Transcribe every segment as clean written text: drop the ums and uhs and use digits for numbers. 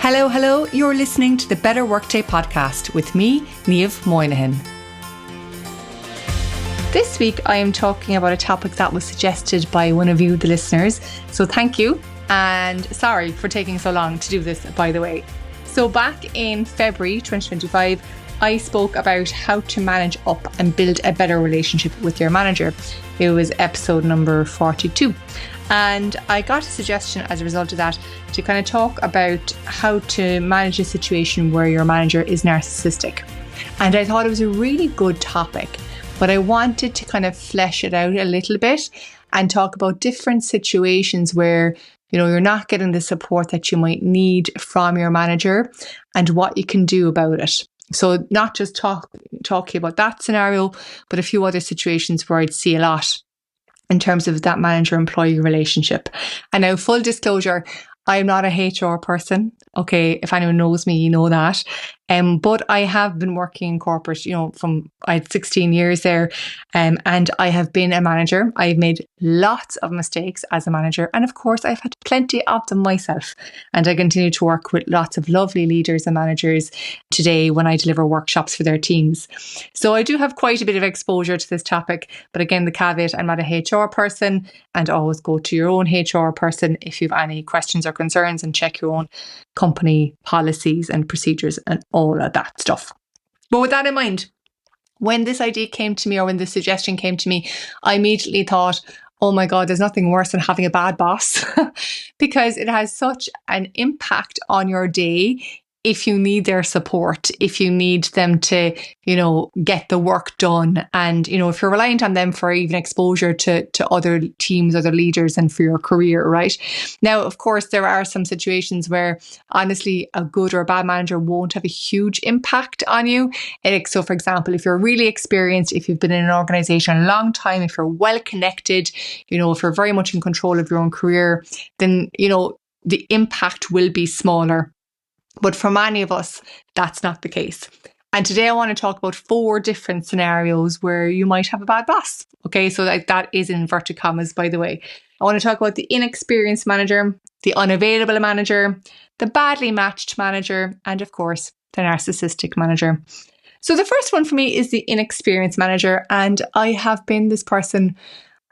Hello, you're listening to the Better Workday Podcast with me, Niamh Moynihan. This week I am talking about a topic that was suggested by one of you, the listeners, so thank you, and sorry for taking so long to do this, by the way. So back in February 2025, I spoke about how to manage up and build a better relationship with your manager. It was episode number 42. And I got a suggestion as a result of that to kind of talk about how to manage a situation where your manager is narcissistic. And I thought it was a really good topic, but I wanted to kind of flesh it out a little bit and talk about different situations where, you know, you're not getting the support that you might need from your manager and what you can do about it. So not just talking about that scenario, but a few other situations where I'd see a lot in terms of that manager-employee relationship. And now, full disclosure, I'm not a HR person. Okay, if anyone knows me, you know that. But I have been working in corporate, I had 16 years there, and I have been a manager. I've made lots of mistakes as a manager, and of course, I've had plenty of them myself. And I continue to work with lots of lovely leaders and managers today when I deliver workshops for their teams. So I do have quite a bit of exposure to this topic. But again, the caveat: I'm not a HR person, and always go to your own HR person if you have any questions or concerns, and check your own company policies and procedures and all of that stuff. But with that in mind, when this idea came to me, or when the suggestion came to me, I immediately thought, oh my God, there's nothing worse than having a bad boss because it has such an impact on your day. If you need their support, if you need them to, get the work done, and, if you're reliant on them for even exposure to other teams, other leaders, and for your career, right? Now, of course, there are some situations where honestly, a good or a bad manager won't have a huge impact on you. So for example, if you're really experienced, if you've been in an organization a long time, if you're well connected, if you're very much in control of your own career, then, the impact will be smaller. But for many of us, that's not the case. And today I want to talk about 4 different scenarios where you might have a bad boss. Okay, so that is in inverted commas, by the way. I want to talk about the inexperienced manager, the unavailable manager, the badly matched manager, and of course, the narcissistic manager. So the first one for me is the inexperienced manager. And I have been this person.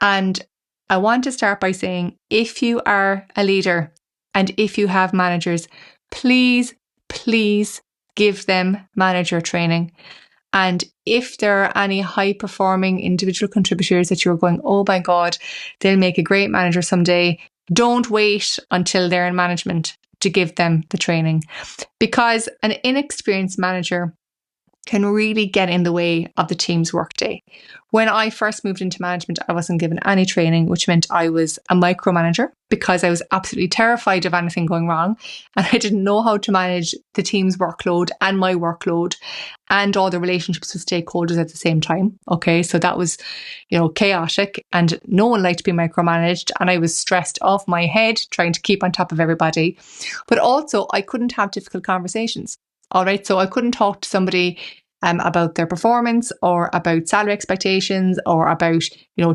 And I want to start by saying, if you are a leader and if you have managers, please give them manager training. And if there are any high performing individual contributors that you're going, oh my God, they'll make a great manager someday, don't wait until they're in management to give them the training, because an inexperienced manager can really get in the way of the team's workday. When I first moved into management, I wasn't given any training, which meant I was a micromanager because I was absolutely terrified of anything going wrong. And I didn't know how to manage the team's workload and my workload and all the relationships with stakeholders at the same time. Okay, so that was, chaotic, and no one liked to be micromanaged. And I was stressed off my head trying to keep on top of everybody. But also I couldn't have difficult conversations. All right, so I couldn't talk to somebody about their performance or about salary expectations or about,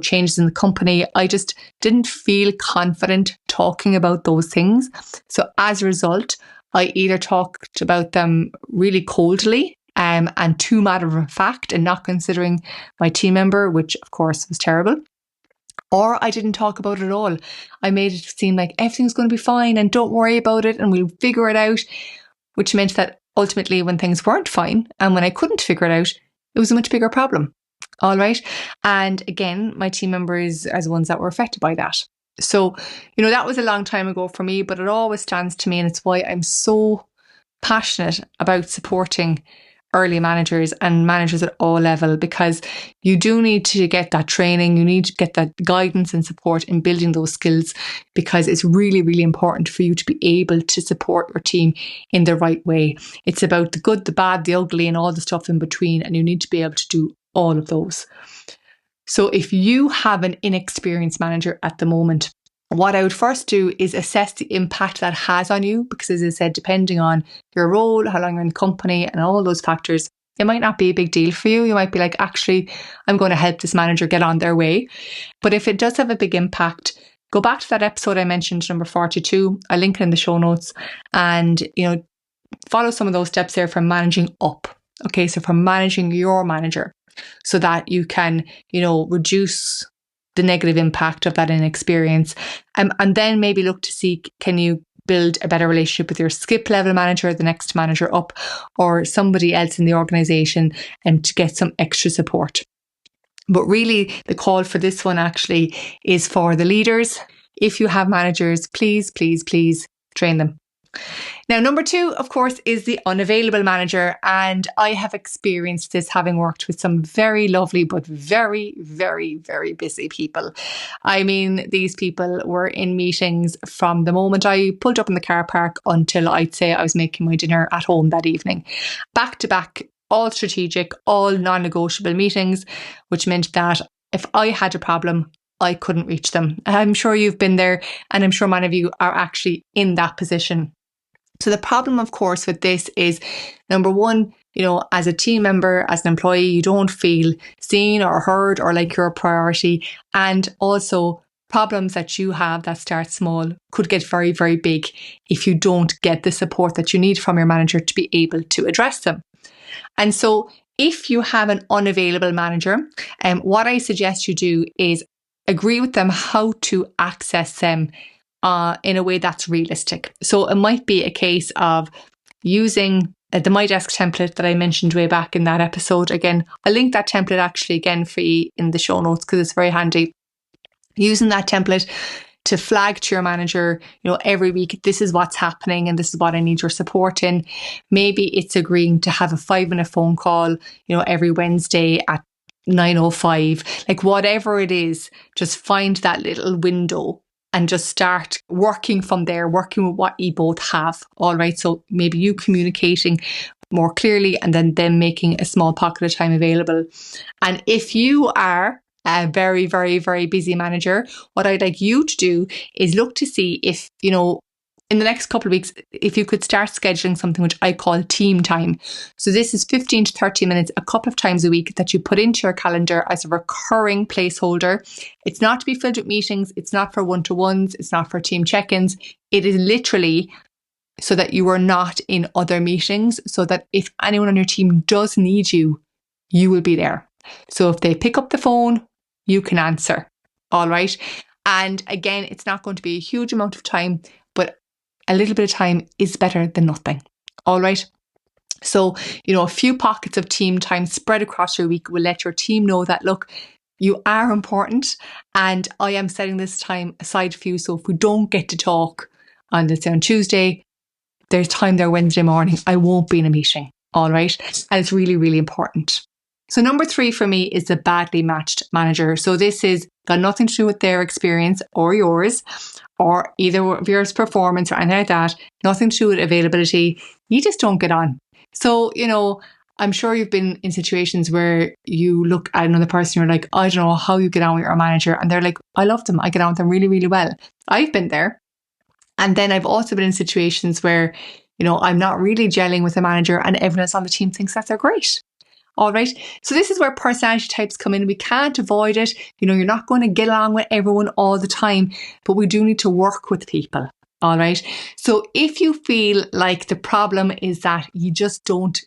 changes in the company. I just didn't feel confident talking about those things. So as a result, I either talked about them really coldly and too matter of fact and not considering my team member, which of course was terrible. Or I didn't talk about it at all. I made it seem like everything's going to be fine and don't worry about it and we'll figure it out, which meant that ultimately, when things weren't fine and when I couldn't figure it out, it was a much bigger problem. All right. And again, my team members are the ones that were affected by that. So, that was a long time ago for me, but it always stands to me. And it's why I'm so passionate about supporting early managers and managers at all levels, because you do need to get that training. You need to get that guidance and support in building those skills, because it's really, really important for you to be able to support your team in the right way. It's about the good, the bad, the ugly, and all the stuff in between. And you need to be able to do all of those. So if you have an inexperienced manager at the moment, what I would first do is assess the impact that has on you, because as I said, depending on your role, how long you're in the company and all those factors, it might not be a big deal for you. You might be like, actually, I'm going to help this manager get on their way. But if it does have a big impact, go back to that episode I mentioned, number 42. I'll link it in the show notes, and, follow some of those steps there for managing up. Okay, so for managing your manager, so that you can, reduce the negative impact of that inexperience. And then maybe look to see, can you build a better relationship with your skip level manager, the next manager up, or somebody else in the organization, and to get some extra support. But really, the call for this one actually is for the leaders. If you have managers, please, please, please train them. Now, number 2, of course, is the unavailable manager. And I have experienced this having worked with some very lovely, but very, very, very busy people. I mean, these people were in meetings from the moment I pulled up in the car park until I'd say I was making my dinner at home that evening. Back to back, all strategic, all non-negotiable meetings, which meant that if I had a problem, I couldn't reach them. I'm sure you've been there, and I'm sure many of you are actually in that position. So the problem, of course, with this is, number 1, as a team member, as an employee, you don't feel seen or heard or like you're a priority. And also, problems that you have that start small could get very, very big if you don't get the support that you need from your manager to be able to address them. And so if you have an unavailable manager, what I suggest you do is agree with them how to access them in a way that's realistic. So it might be a case of using the My Desk template that I mentioned way back in that episode. Again, I'll link that template actually again for you in the show notes because it's very handy. Using that template to flag to your manager, every week, this is what's happening and this is what I need your support in. Maybe it's agreeing to have a 5-minute phone call, every Wednesday at 9:05, like whatever it is, just find that little window and just start working from there, working with what you both have. All right. So maybe you communicating more clearly and then them making a small pocket of time available. And if you are a very, very, very busy manager, what I'd like you to do is look to see if, in the next couple of weeks, if you could start scheduling something which I call team time. So this is 15 to 30 minutes, a couple of times a week that you put into your calendar as a recurring placeholder. It's not to be filled with meetings. It's not for one-to-ones. It's not for team check-ins. It is literally so that you are not in other meetings, so that if anyone on your team does need you, you will be there. So if they pick up the phone, you can answer. All right. And again, it's not going to be a huge amount of time, but a little bit of time is better than nothing. All right. So, a few pockets of team time spread across your week will let your team know that, look, you are important and I am setting this time aside for you. So if we don't get to talk on Tuesday, there's time there Wednesday morning. I won't be in a meeting. All right. And it's really, really important. So number 3 for me is the badly matched manager. So this is got nothing to do with their experience or yours, or either of yours performance or anything like that. Nothing to do with availability. You just don't get on. So, I'm sure you've been in situations where you look at another person, you're like, I don't know how you get on with your manager. And they're like, I love them. I get on with them really, really well. I've been there. And then I've also been in situations where, I'm not really gelling with the manager and everyone else on the team thinks that they're great. All right. So this is where personality types come in. We can't avoid it. You're not going to get along with everyone all the time, but we do need to work with people. All right. So if you feel like the problem is that you just don't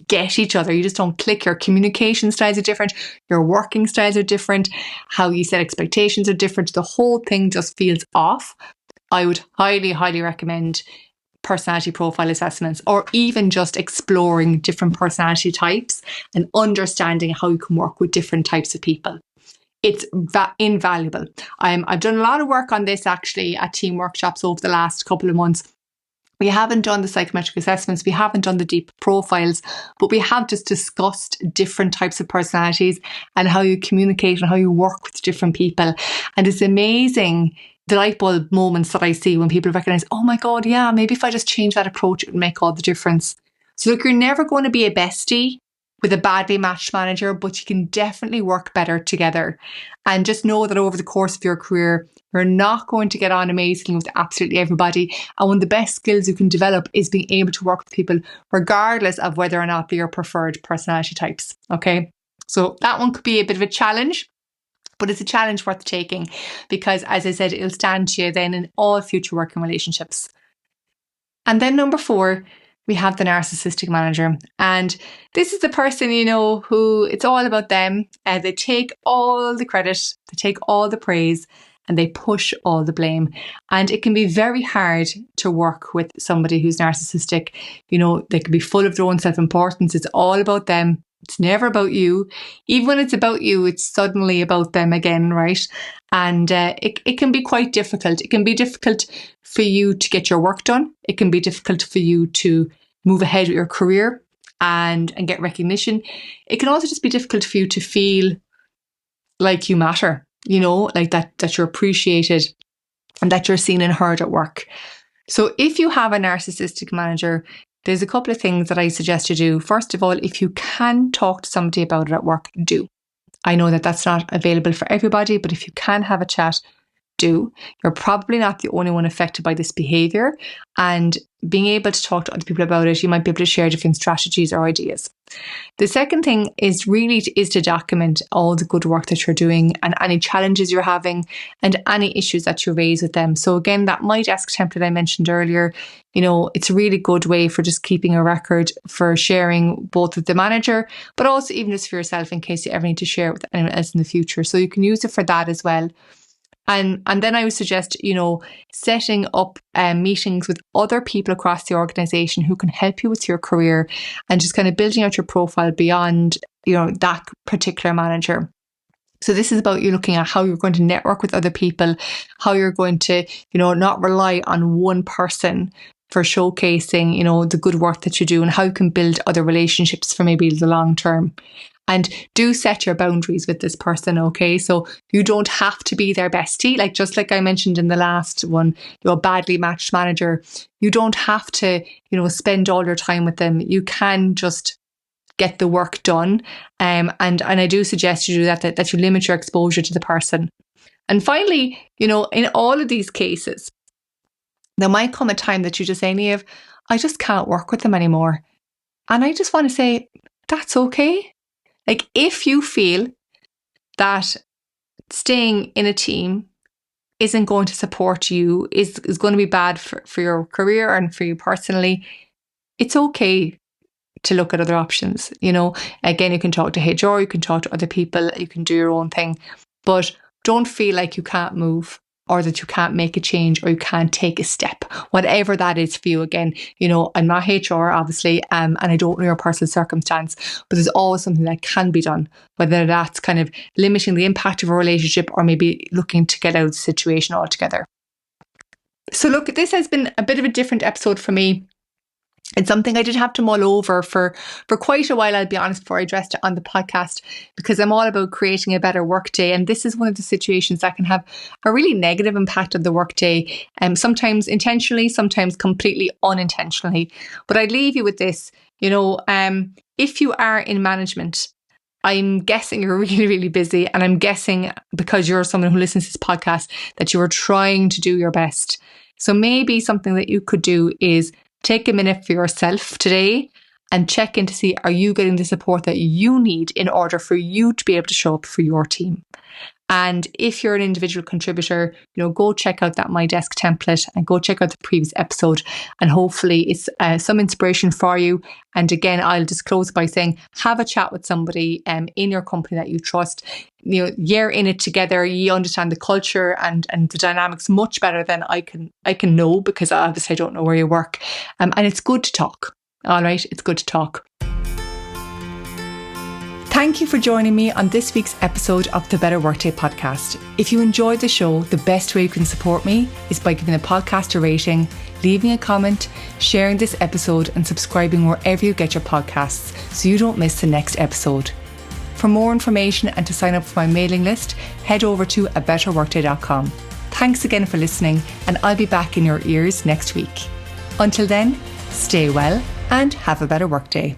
get each other, you just don't click, your communication styles are different, your working styles are different, how you set expectations are different, the whole thing just feels off, I would highly, highly recommend personality profile assessments, or even just exploring different personality types and understanding how you can work with different types of people. It's invaluable. I've done a lot of work on this actually at team workshops over the last couple of months. We haven't done the psychometric assessments, we haven't done the deep profiles, but we have just discussed different types of personalities and how you communicate and how you work with different people. And it's amazing the light bulb moments that I see when people recognize, oh my God, yeah, maybe if I just change that approach, it would make all the difference. So look, you're never going to be a bestie with a badly matched manager, but you can definitely work better together. And just know that over the course of your career, you're not going to get on amazingly with absolutely everybody. And one of the best skills you can develop is being able to work with people, regardless of whether or not they're your preferred personality types. Okay. So that one could be a bit of a challenge. But it's a challenge worth taking because, as I said, it'll stand to you then in all future working relationships. And then number 4, we have the narcissistic manager. And this is the person, who it's all about them. They take all the credit, they take all the praise, and they push all the blame. And it can be very hard to work with somebody who's narcissistic. They can be full of their own self-importance. It's all about them. It's never about you. Even when it's about you, it's suddenly about them again, right? And it can be quite difficult. It can be difficult for you to get your work done. It can be difficult for you to move ahead with your career and get recognition. It can also just be difficult for you to feel like you matter, like that you're appreciated and that you're seen and heard at work. So if you have a narcissistic manager, there's a couple of things that I suggest you do. First of all, if you can talk to somebody about it at work, do. I know that that's not available for everybody, but if you can have a chat, do. You're probably not the only one affected by this behaviour, and being able to talk to other people about it, you might be able to share different strategies or ideas. The second thing is to document all the good work that you're doing and any challenges you're having and any issues that you raise with them. So again, that My Desk template I mentioned earlier, it's a really good way for just keeping a record, for sharing both with the manager, but also even just for yourself in case you ever need to share it with anyone else in the future. So you can use it for that as well. And then I would suggest, setting up meetings with other people across the organisation who can help you with your career and just kind of building out your profile beyond, that particular manager. So this is about you looking at how you're going to network with other people, how you're going to, not rely on one person for showcasing, the good work that you do, and how you can build other relationships for maybe the long term. And do set your boundaries with this person, okay? So you don't have to be their bestie. Just like I mentioned in the last one, your badly matched manager, you don't have to, spend all your time with them. You can just get the work done. And I do suggest you do that you limit your exposure to the person. And finally, in all of these cases, there might come a time that you just say, Niamh, I just can't work with them anymore. And I just want to say, that's okay. If you feel that staying in a team isn't going to support you, is going to be bad for your career and for you personally, it's okay to look at other options. Again, you can talk to HR, you can talk to other people, you can do your own thing, but don't feel like you can't move or that you can't make a change or you can't take a step, whatever that is for you. Again, I'm not HR, obviously, and I don't know your personal circumstance, but there's always something that can be done, whether that's kind of limiting the impact of a relationship or maybe looking to get out of the situation altogether. So look, this has been a bit of a different episode for me. It's something I did have to mull over for quite a while, I'll be honest, before I addressed it on the podcast, because I'm all about creating a better workday. And this is one of the situations that can have a really negative impact on the workday, sometimes intentionally, sometimes completely unintentionally. But I'd leave you with this, if you are in management, I'm guessing you're really, really busy. And I'm guessing because you're someone who listens to this podcast that you are trying to do your best. So maybe something that you could do is take a minute for yourself today and check in to see, are you getting the support that you need in order for you to be able to show up for your team? And if you're an individual contributor, go check out that My Desk template and go check out the previous episode, and hopefully it's some inspiration for you. And again, I'll just close by saying, have a chat with somebody in your company that you trust. You're in it together. You understand the culture and the dynamics much better than I can know, because obviously I don't know where you work. And it's good to talk. All right, it's good to talk. Thank you for joining me on this week's episode of the Better Workday Podcast. If you enjoyed the show, the best way you can support me is by giving the podcast a rating, leaving a comment, sharing this episode, and subscribing wherever you get your podcasts so you don't miss the next episode. For more information and to sign up for my mailing list, head over to abetterworkday.com. Thanks again for listening, and I'll be back in your ears next week. Until then, stay well and have a better workday.